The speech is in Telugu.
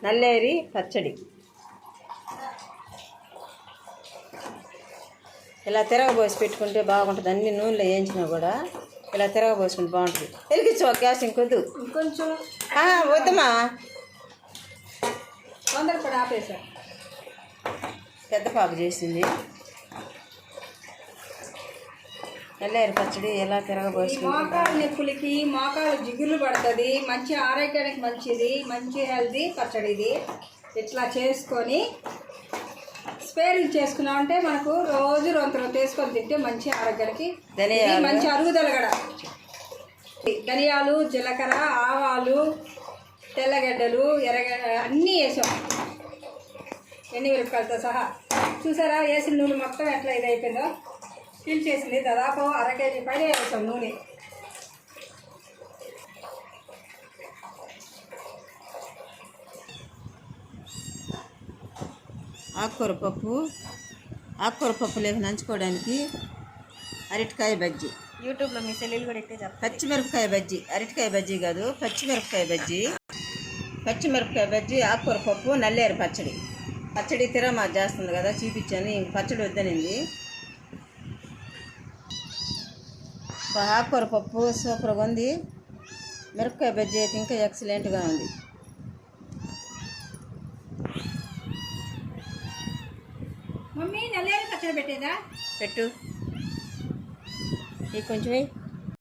నల్లేరి పచ్చడి. ఇలా తిరగబోసి పెట్టుకుంటే బాగుంటుంది. అన్ని నూనెలో వేయించినా కూడా ఇలా తిరగబోసుకుంటే బాగుంటుంది. వెలిగించు గ్యాస్ ఇంకొద్దు, ఇంకొంచెం వద్దమ్మా, తొందరపడి ఆపేసా. పెద్ద పాప చేసింది నల్లేరు పచ్చడి. ఎలా తిరగబోసుకుంటే మోకాలు నొప్పులకి మోకాలు జిగులు పడుతుంది, మంచి ఆరోగ్యానికి మంచిది, మంచి హెల్తీ పచ్చడి ఇది. ఇట్లా చేసుకొని స్పేరింగ్ చేసుకున్నామంటే మనకు రోజు రొంతలు వేసుకొని తింటే మంచి ఆరోగ్యానికి మంచి అరుగుదల కూడా. ధనియాలు, జీలకర్ర, ఆవాలు, తెల్లగడ్డలు, ఎర్రగడ్డ అన్నీ వేసాం, ఎండుమిరపకాయలతో సహా. చూసారా వేసిన నూనె మొత్తం ఎట్లా ఇది అయిపోయిందో, పీల్చేసింది. దాదాపు 1/2 కేజీ పైన వేసాం నూనె. ఆకుకూర పప్పు లేక నంచుకోవడానికి అరటికాయ బజ్జీ. యూట్యూబ్లో మీ సెల్లులు కూడా ఇట్టే చెప్తారు. పచ్చిమిరపకాయ బజ్జీ, అరటికాయ బజ్జీ కాదు, పచ్చిమిరపకాయ బజ్జీ, ఆకుకూర పప్పు, నల్లేరు పచ్చడి తిరగమా చేస్తుంది కదా, చూపించాను. ఇంక పచ్చడి వద్దనింది. ఆకుకూర పప్పు సూపర్గా ఉంది. మిరపకాయ బజ్జీ అయితే ఇంకా ఎక్సలెంట్గా ఉంది. మమ్మీ నల్లేరు పచ్చడి పెట్టేదా? పెట్టు, ఈ కొంచెం